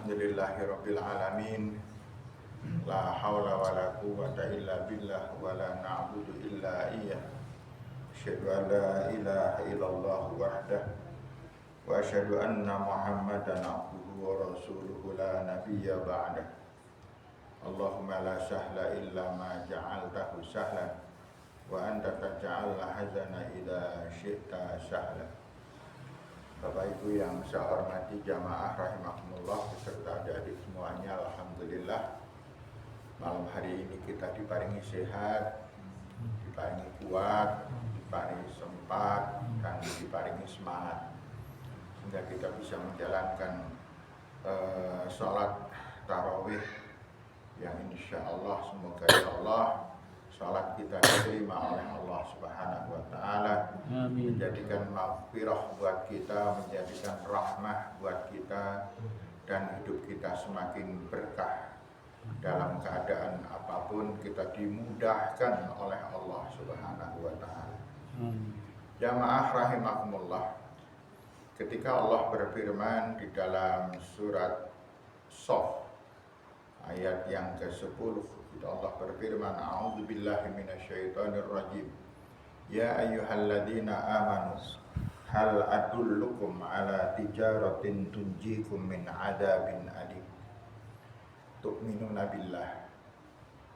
Alhamdulillahirabbil alamin. La haula wala quwwata illa billah wa la na'budu illa iyyah. Asyhadu an la ilaha illallah wahdah wa asyhadu anna Muhammadan abduhu wa rasuluhu la nabiyya ba'dah. Allahumma la sahla illa ma ja'altahu sahlan wa anta taj'alul hazana idza syi'ta sahlan. Bapak Ibu yang saya hormati jamaah rahimakumullah beserta adik-adik semuanya, alhamdulillah malam hari ini kita diparingi sehat, diparingi kuat, diparingi sempat, dan diparingi semangat sehingga kita bisa menjalankan sholat tarawih yang insya Allah semoga ya Allah salat kita diterima oleh Allah Subhanahu wa taala, menjadikan maghfirah buat kita, menjadikan rahmah buat kita, dan hidup kita semakin berkah. Dalam keadaan apapun kita dimudahkan oleh Allah Subhanahu wa taala. Jamaah rahimakumullah, ketika Allah berfirman di dalam surat Shaf ayat yang ke-10, Allah berfirman, a'udzubillahi minasyaitonir rajim. Ya ayyuhalladzina amanu hal adullukum ala tijaratin tunjikum min adzabin alim. Tu'minuna billah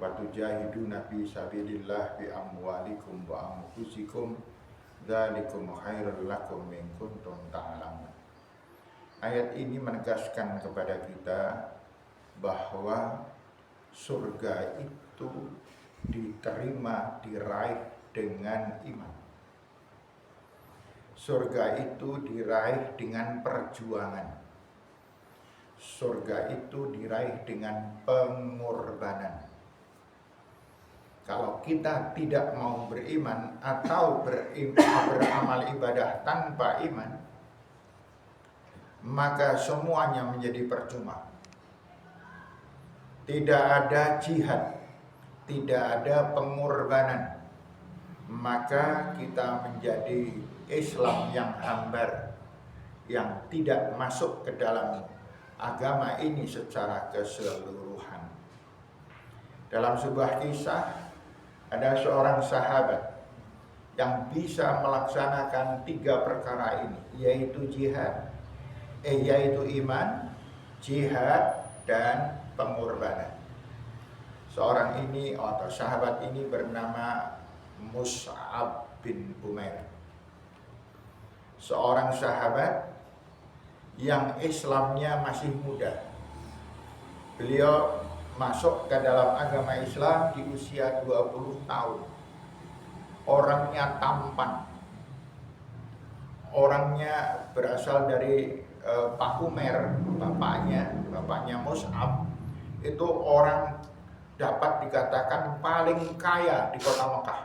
wa tujahiduna fi sabilillah bi amwalikum wa anfusikum dzalikum khairul lakum in kuntum ta'lamun. Ayat ini menegaskan kepada kita bahwa surga itu diterima, diraih dengan iman. Surga itu diraih dengan perjuangan. Surga itu diraih dengan pengorbanan. Kalau kita tidak mau beriman atau beramal ibadah tanpa iman, maka semuanya menjadi percuma. Tidak ada jihad, tidak ada pengorbanan, maka kita menjadi Islam yang hambar, yang tidak masuk ke dalam agama ini secara keseluruhan. Dalam sebuah kisah, ada seorang sahabat yang bisa melaksanakan 3 perkara ini, yaitu yaitu iman, jihad, dan pengorbanan. Seorang ini atau sahabat ini bernama Mus'ab bin Umair. Seorang sahabat yang Islamnya masih muda. Beliau masuk ke dalam agama Islam di usia 20 tahun. Orangnya tampan. Orangnya berasal dari Pak Umair, bapaknya Mus'ab. Itu orang dapat dikatakan paling kaya di kota Mekah.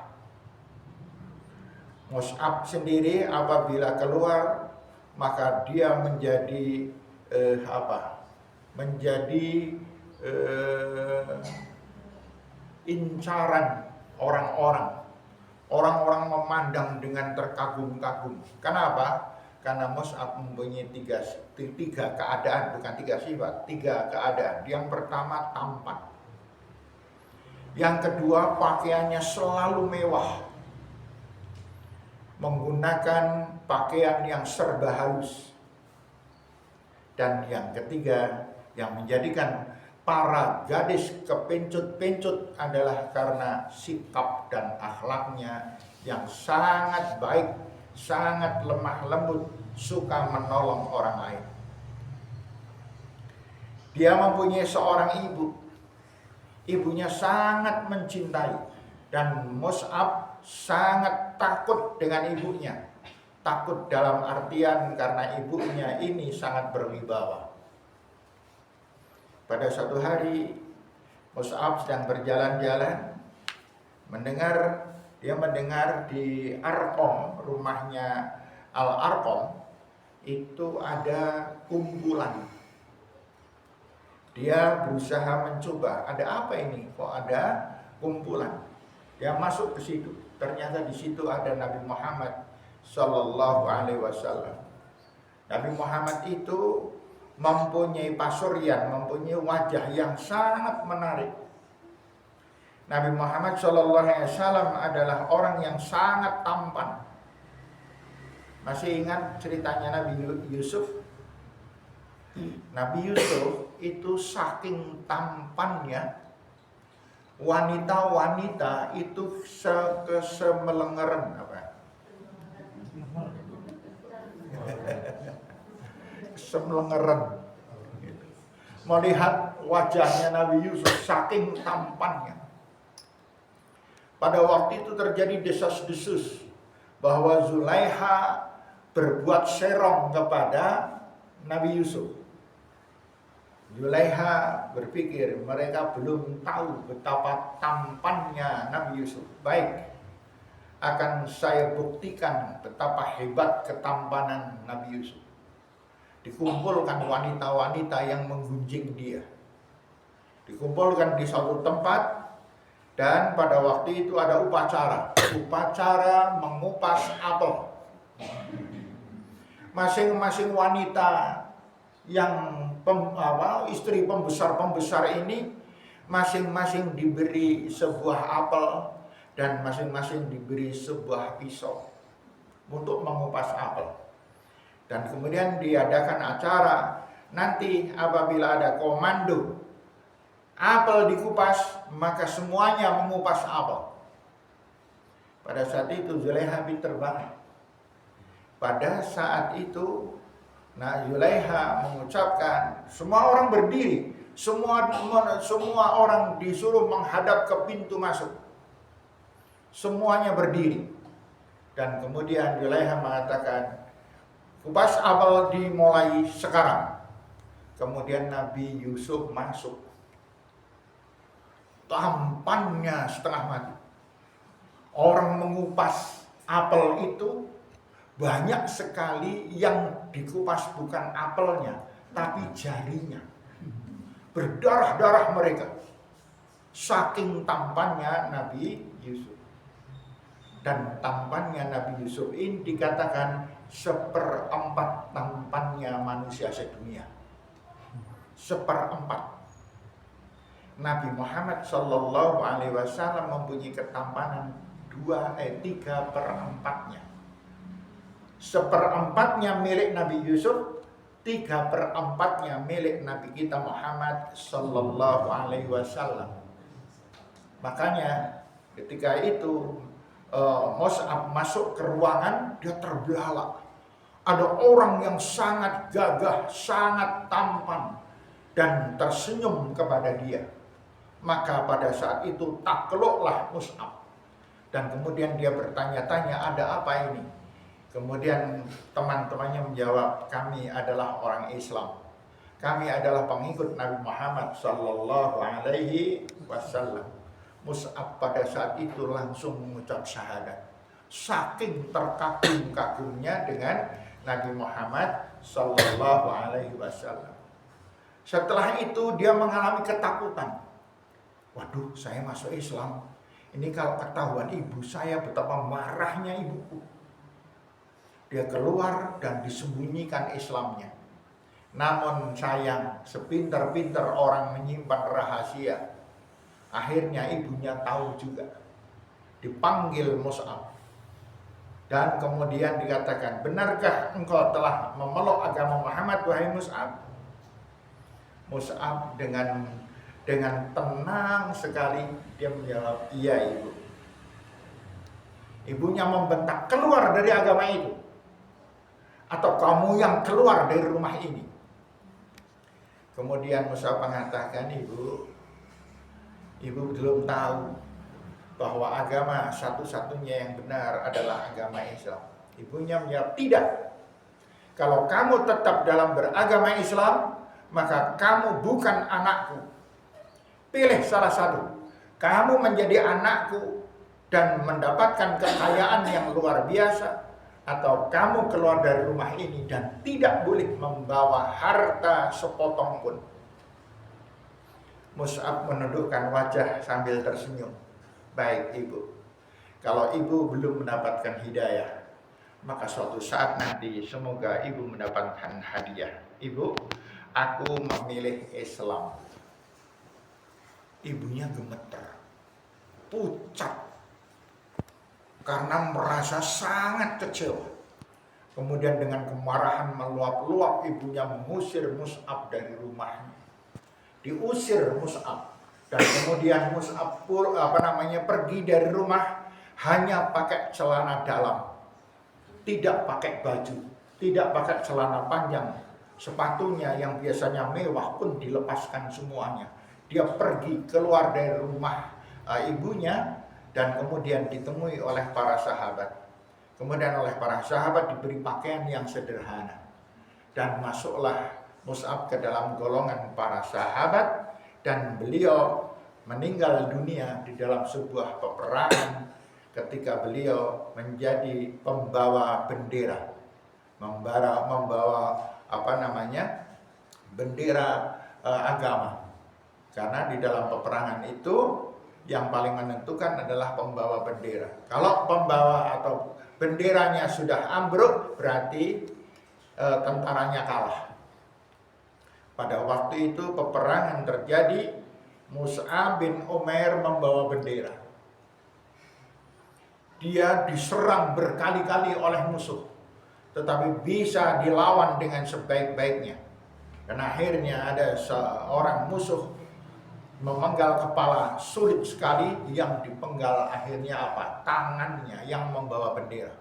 Mus'ab sendiri apabila keluar, maka dia menjadi incaran orang-orang. Orang-orang memandang dengan terkagum-kagum. Kenapa? Karena Mus'ab mempunyai tiga keadaan, bukan 3 sifat, 3 keadaan. Yang pertama tampan. Yang kedua pakaiannya selalu mewah, menggunakan pakaian yang serba halus. Dan yang ketiga yang menjadikan para gadis kepencut-pencut adalah karena sikap dan akhlaknya yang sangat baik, sangat lemah lembut, suka menolong orang lain. Dia mempunyai seorang ibu. Ibunya sangat mencintai, dan Mus'ab sangat takut dengan ibunya. Takut dalam artian karena ibunya ini sangat berwibawa. Pada suatu hari Mus'ab sedang berjalan-jalan, dia mendengar di Arqam, rumahnya Al-Arqam, itu ada kumpulan. Dia berusaha mencoba, ada apa ini? Kok ada kumpulan? Dia masuk ke situ. Ternyata di situ ada Nabi Muhammad Sallallahu Alaihi Wasallam. Nabi Muhammad itu mempunyai pasuryan, mempunyai wajah yang sangat menarik. Nabi Muhammad SAW adalah orang yang sangat tampan. Masih ingat ceritanya Nabi Yusuf? Nabi Yusuf itu saking tampannya, wanita-wanita itu semelengeren apa? Semelengeren. Melihat wajahnya Nabi Yusuf saking tampannya. Pada waktu itu terjadi desas-desus bahwa Zulaiha berbuat serong kepada Nabi Yusuf. Zulaiha berpikir mereka belum tahu betapa tampannya Nabi Yusuf. Baik, akan saya buktikan betapa hebat ketampanan Nabi Yusuf. Dikumpulkan wanita-wanita yang menggunjing dia. Dikumpulkan di suatu tempat. Dan pada waktu itu ada upacara mengupas apel. Masing-masing wanita yang istri pembesar ini masing-masing diberi sebuah apel dan masing-masing diberi sebuah pisau untuk mengupas apel. Dan kemudian diadakan acara, nanti apabila ada komando apel dikupas, maka semuanya mengupas apel. Pada saat itu Zulaiha terbang. Pada saat itu Zulaiha mengucapkan, semua orang berdiri, semua orang disuruh menghadap ke pintu masuk. Semuanya berdiri. Dan kemudian Zulaiha mengatakan, kupas apel dimulai sekarang. Kemudian Nabi Yusuf masuk. Tampannya setengah mati. Orang mengupas apel itu banyak sekali yang dikupas bukan apelnya, tapi jarinya. Berdarah-darah mereka. Saking tampannya Nabi Yusuf. Dan tampannya Nabi Yusuf ini dikatakan seperempat tampannya manusia sedunia. Seperempat. Nabi Muhammad SAW mempunyai ketampanan 3/4-nya. Seperempatnya milik Nabi Yusuf, 3/4-nya milik Nabi kita Muhammad SAW. Makanya ketika itu Mus'ab masuk ke ruangan, dia terbelalak. Ada orang yang sangat gagah, sangat tampan dan tersenyum kepada dia. Maka pada saat itu takluklah Mus'ab. Dan kemudian dia bertanya-tanya, ada apa ini? Kemudian teman-temannya menjawab, kami adalah orang Islam. Kami adalah pengikut Nabi Muhammad SAW. Mus'ab pada saat itu langsung mengucap syahadat. Saking terkagum-kagumnya dengan Nabi Muhammad SAW. Setelah itu dia mengalami ketakutan. Waduh, saya masuk Islam. Ini kalau ketahuan ibu saya, betapa marahnya ibuku. Dia keluar dan disembunyikan Islamnya. Namun sayang, sepintar-pintar orang menyimpan rahasia, akhirnya ibunya tahu juga. Dipanggil Mus'ab. Dan kemudian dikatakan, benarkah engkau telah memeluk agama Muhammad, wahai Mus'ab? Mus'ab dengan tenang sekali dia menjawab, iya ibu. Ibunya membentak, keluar dari agama itu, atau kamu yang keluar dari rumah ini. Kemudian Mus'ab mengatakan, ibu belum tahu bahwa agama satu-satunya yang benar adalah agama Islam. Ibunya menjawab, tidak. Kalau kamu tetap dalam beragama Islam, maka kamu bukan anakku. Pilih salah satu. Kamu menjadi anakku dan mendapatkan kekayaan yang luar biasa, atau kamu keluar dari rumah ini dan tidak boleh membawa harta sepotong pun. Mus'ab menundukkan wajah sambil tersenyum. Baik ibu, kalau ibu belum mendapatkan hidayah, maka suatu saat nanti semoga ibu mendapatkan hadiah. Ibu, aku memilih Islam. Ibunya gemeter, pucat, karena merasa sangat kecewa. Kemudian dengan kemarahan meluap-luap, ibunya mengusir Mus'ab dari rumahnya. Diusir Mus'ab, dan kemudian Mus'ab pergi dari rumah hanya pakai celana dalam, tidak pakai baju, tidak pakai celana panjang. Sepatunya yang biasanya mewah pun dilepaskan semuanya. Dia pergi keluar dari rumah ibunya, dan kemudian ditemui oleh para sahabat. Kemudian oleh para sahabat diberi pakaian yang sederhana. Dan masuklah Mus'ab ke dalam golongan para sahabat, dan beliau meninggal dunia di dalam sebuah peperangan ketika beliau menjadi pembawa bendera. Membawa bendera agama. Karena di dalam peperangan itu yang paling menentukan adalah pembawa bendera. Kalau pembawa atau benderanya sudah ambruk, berarti tentaranya kalah. Pada waktu itu peperangan terjadi, Mus'ab bin Umair membawa bendera. Dia diserang berkali-kali oleh musuh, tetapi bisa dilawan dengan sebaik-baiknya. Dan akhirnya ada seorang musuh memenggal kepala, sulit sekali. Yang dipenggal akhirnya apa? Tangannya yang membawa bendera.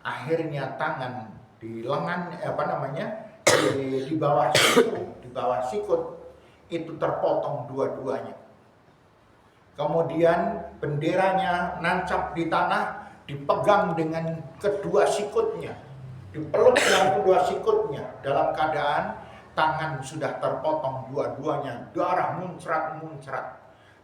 Akhirnya tangan di lengan di bawah sikut itu terpotong dua-duanya. Kemudian benderanya nancap di tanah, dipegang dengan kedua sikutnya, dipeluk dengan kedua sikutnya, dalam keadaan tangan sudah terpotong dua-duanya, darah muncrat.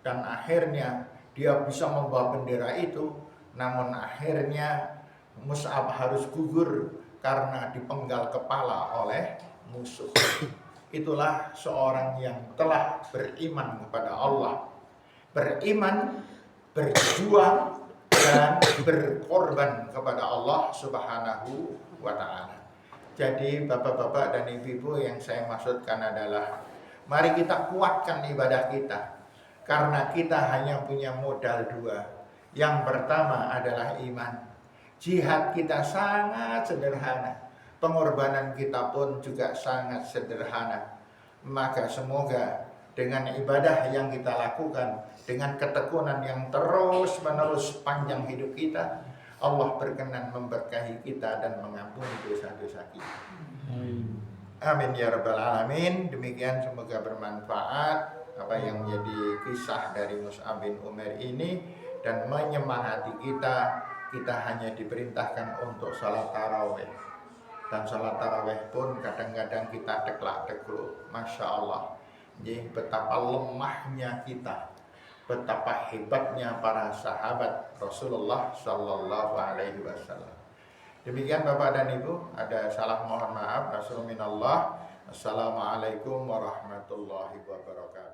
Dan akhirnya dia bisa membawa bendera itu, namun akhirnya Mus'ab harus gugur karena dipenggal kepala oleh musuh. Itulah seorang yang telah beriman kepada Allah, beriman, berjuang, dan berkorban kepada Allah Subhanahu wa Ta'ala. Jadi bapak-bapak dan ibu-ibu, yang saya maksudkan adalah mari kita kuatkan ibadah kita, karena kita hanya punya modal dua. Yang pertama adalah iman. Jihad kita sangat sederhana, pengorbanan kita pun juga sangat sederhana. Maka semoga dengan ibadah yang kita lakukan, dengan ketekunan yang terus-menerus panjang hidup kita, Allah berkenan memberkahi kita dan mengampuni dosa-dosa kita. Amin ya rabbal alamin. Demikian, semoga bermanfaat apa yang menjadi kisah dari Mus'ab bin Umair ini, dan menyemangati kita. Kita hanya diperintahkan untuk salat tarawih, dan salat tarawih pun kadang-kadang kita teklak-tekluk. Masya Allah, jadi betapa lemahnya kita, betapa hebatnya para sahabat Rasulullah Sallallahu Alaihi Wasallam. Demikian Bapak dan Ibu, ada salah mohon maaf. Rasul minallah. Assalamualaikum warahmatullahi wabarakatuh.